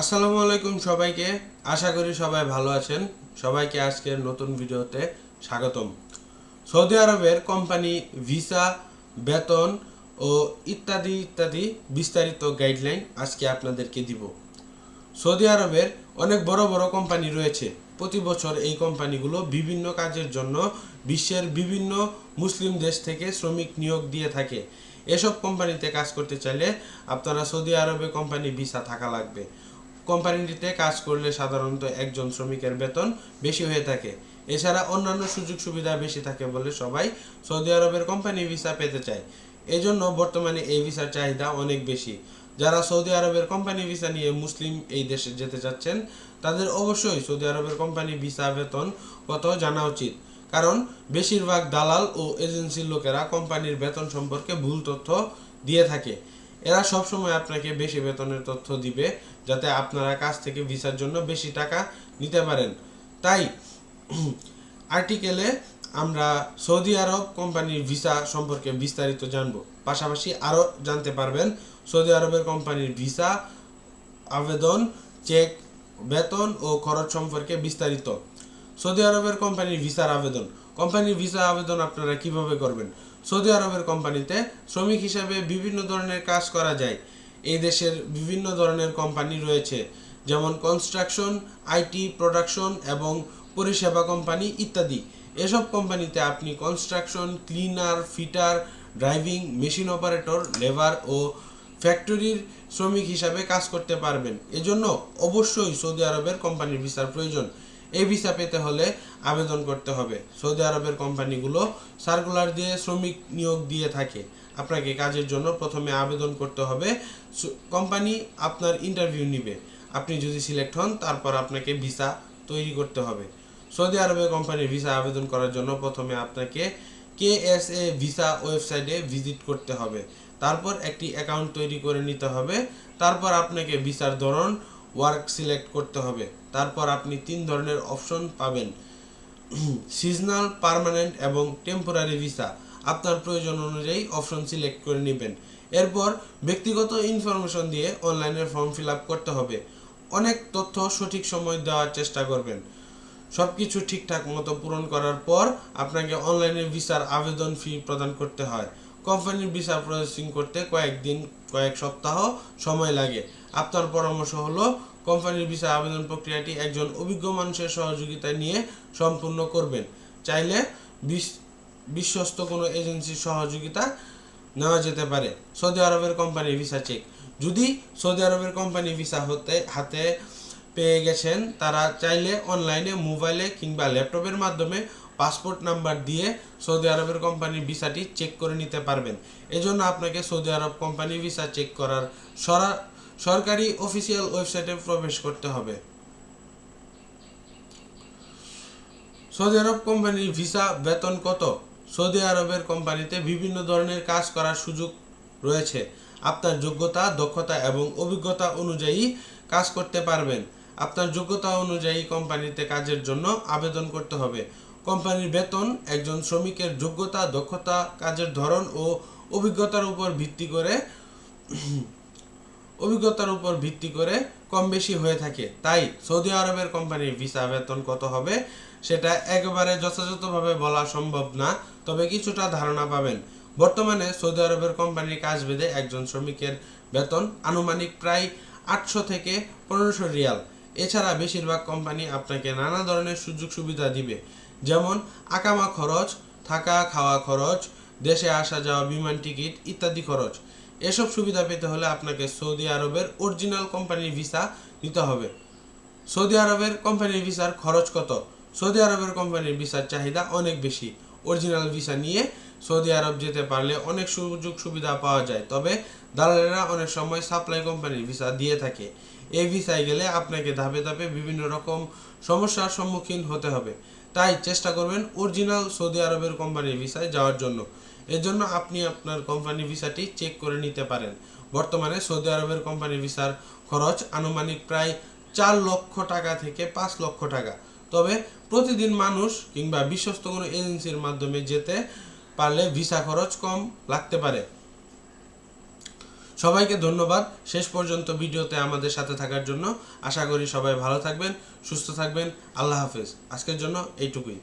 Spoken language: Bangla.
আসসালামু আলাইকুম সবাইকে। আশা করি সবাই ভালো আছেন। সবাইকে আজকের নতুন ভিডিওতে স্বাগতম। সৌদি আরবের কোম্পানি ভিসা, বেতন ও ইত্যাদি ইত্যাদি বিস্তারিত গাইডলাইন আজকে আপনাদেরকে দিব। সৌদি আরবের অনেক বড় বড় কোম্পানি রয়েছে। প্রতি বছর এই কোম্পানিগুলো বিভিন্ন কাজের জন্য বিশ্বের বিভিন্ন মুসলিম দেশ থেকে শ্রমিক নিয়োগ দিয়ে থাকে। এসব কোম্পানিতে কাজ করতে চাইলে আপনারা সৌদি আরবে কোম্পানি ভিসা থাকা লাগবে। কোম্পানিটিতে কাজ করলে সাধারণত একজন শ্রমিকের বেতন বেশি হয়ে থাকে। এছাড়া অন্যান্য সুযোগ সুবিধা বেশি থাকে বলে সবাই সৌদি আরবের কোম্পানি ভিসা পেতে চায়। এজন্য বর্তমানে এই ভিসার চাহিদা অনেক বেশি। যারা সৌদি আরবের কোম্পানি ভিসা নিয়ে মুসলিম এই দেশে যেতে চাচ্ছেন তাদের অবশ্যই সৌদি আরবের কোম্পানি ভিসা বেতন কত জানা উচিত। কারণ বেশিরভাগ দালাল ও এজেন্সির লোকেরা কোম্পানির বেতন সম্পর্কে ভুল তথ্য দিয়ে থাকে। এরা সবসময় আপনাকে বেশি বেতনের তথ্য দিবে যাতে আপনারা কাছ থেকে ভিসার জন্য বেশি টাকা নিতে পারেন। তাই আর্টিকেলে আমরা সৌদি আরব কোম্পানির ভিসা সম্পর্কে বিস্তারিত জানব। পাশাপাশি আরও জানতে পারবেন সৌদি আরবের কোম্পানির ভিসা আবেদন, চেক, বেতন ও খরচ সম্পর্কে বিস্তারিত। সৌদি আরবের কোম্পানির ভিসার আবেদন। কোম্পানির ভিসা আবেদন আপনারা কিভাবে করবেন? সৌদি আরবের কোম্পানিতে শ্রমিক হিসাবে বিভিন্ন ধরনের কাজ করা যায়। এই দেশের বিভিন্ন ধরনের কোম্পানি রয়েছে, যেমন কনস্ট্রাকশন, আইটি, প্রোডাকশন এবং পরিষেবা কোম্পানি ইত্যাদি। এসব কোম্পানিতে আপনি construction, cleaner, fitter, driving, machine operator, labour ও ফ্যাক্টরির শ্রমিক হিসাবে কাজ করতে পারবেন। এজন্য অবশ্যই সৌদি আরবের কোম্পানির ভিসার প্রয়োজন। এই ভিসা পেতে হলে আবেদন করতে হবে। সৌদি আরবের কোম্পানিগুলো সার্কুলার দিয়ে শ্রমিক নিয়োগ দিয়ে থাকে। আপনাকে কাজের জন্য প্রথমে আবেদন করতে হবে। কোম্পানি আপনার ইন্টারভিউ নিবে। আপনি যদি সিলেক্ট হন তারপর আপনাকে ভিসা তৈরি করতে হবে। সৌদি আরবের কোম্পানির ভিসা আবেদন করার জন্য প্রথমে আপনাকে KSA ভিসা ওয়েবসাইটে ভিজিট করতে হবে। তারপর একটি অ্যাকাউন্ট তৈরি করে নিতে হবে। তারপর আপনাকে ভিসার ধরন, ওয়ার্ক সিলেক্ট করতে হবে। তারপর আপনি 3 ধরনের অপশন পাবেন: সিজনাল, পার্মানেন্ট এবং টেম্পোরারি ভিসা। আপনার প্রয়োজন অনুযায়ী অপশন সিলেক্ট করে নেবেন। এরপর ব্যক্তিগত ইনফরমেশন দিয়ে অনলাইনে ফর্ম ফিল আপ করতে হবে। অনেক তথ্য সঠিক সময় দেওয়ার চেষ্টা করবেন। সবকিছু ঠিকঠাক মতো পূরণ করার পর আপনাকে অনলাইনে ভিসার আবেদন ফি প্রদান করতে হয়। কোম্পানির ভিসা প্রসেসিং করতে কয়েক সপ্তাহ সময় লাগে। আপনার পরামর্শ হলো কোম্পানির ভিসা আবেদন প্রক্রিয়াটি একজন অভিজ্ঞ মানুষের সহযোগিতা নিয়ে সম্পূর্ণ করবেন। চাইলে বিশ্বস্ত কোনো এজেন্সির সহযোগিতা নেওয়া যেতে পারে। সৌদি আরবের কোম্পানির ভিসা চেক। যদি সৌদি আরবের কোম্পানি ভিসা হাতে পেয়ে গেছেন, তারা চাইলে অনলাইনে, মোবাইলে কিংবা ল্যাপটপের মাধ্যমে পাসপোর্ট নাম্বার দিয়ে সৌদি আরবের কোম্পানির ভিসাটি চেক করে নিতে পারবেন। এজন্য আপনাকে সৌদি আরব কোম্পানি ভিসা চেক করার সরকারি অফিসিয়াল ওয়েবসাইটে প্রবেশ করতে হবে। সৌদি আরব কোম্পানির ভিসা বেতন কত? সৌদি আরবের কোম্পানিতে বিভিন্ন ধরনের কাজ করার সুযোগ রয়েছে। আপনার যোগ্যতা, দক্ষতা এবং অভিজ্ঞতা অনুযায়ী কাজ করতে পারবেন। আপনার যোগ্যতা অনুযায়ী কোম্পানিতে কাজের জন্য আবেদন করতে হবে। কোম্পানির বেতন একজন শ্রমিকের যোগ্যতা, দক্ষতা, কাজের ধরন ও অভিজ্ঞতার উপর ভিত্তি করে কম বেশি হয়ে থাকে। তাই সৌদি আরবের কোম্পানির ভিসা বেতন কত হবে সেটা একেবারে যথাযথভাবে বলা সম্ভব না, তবে কিছুটা ধারণা পাবেন। বর্তমানে সৌদি আরবের কোম্পানির কাজ ভেদে একজন শ্রমিকের বেতন আনুমানিক প্রায় 800 থেকে 1500 রিয়াল। এছাড়া বেশিরভাগ কোম্পানি আপনাকে নানা ধরনের সুযোগ সুবিধা দিবে, যেমন আকামা খরচ, থাকা খাওয়া খরচ, দেশে আসা যাওয়া বিমান টিকিট ইত্যাদি খরচ। এসব সুবিধা পেতে হলে আপনাকে সৌদি আরবের অরিজিনাল কোম্পানির ভিসা নিতে হবে। সৌদি আরবের কোম্পানির ভিসার খরচ কত? সৌদি আরবের কোম্পানির ভিসার চাহিদা অনেক বেশি। অরিজিনাল ভিসা নিয়ে সৌদি আরব যেতে পারলে অনেক সুযোগ সুবিধা পাওয়া যায়, তবে দালালেরা অনেক সময় সাপ্লাই কোম্পানির ভিসা দিয়ে থাকে। এই ভিসায় গেলে আপনাকে ধাপে ধাপে বিভিন্ন রকম সমস্যার সম্মুখীন হতে হবে। তাই চেষ্টা করবেন অরিজিনাল সৌদি আরবের কোম্পানির ভিসায় যাওয়ার জন্য। এজন্য আপনি আপনার কোম্পানি ভিসাটি চেক করে নিতে পারেন। বর্তমানে সৌদি আরবের কোম্পানি ভিসার খরচ আনুমানিক প্রায় 4 লক্ষ টাকা থেকে 5 লক্ষ টাকা। তবে প্রতিদিন মানুষ কিংবা বিশ্বস্ত কোনো এজেন্সির মাধ্যমে যেতে পারলে ভিসা খরচ কম লাগতে পারে। সবাইকে ধন্যবাদ শেষ পর্যন্ত ভিডিওতে আমাদের সাথে থাকার জন্য। আশা করি সবাই ভালো থাকবেন, সুস্থ থাকবেন। আল্লাহ হাফেজ। আজকের জন্য এইটুকুই।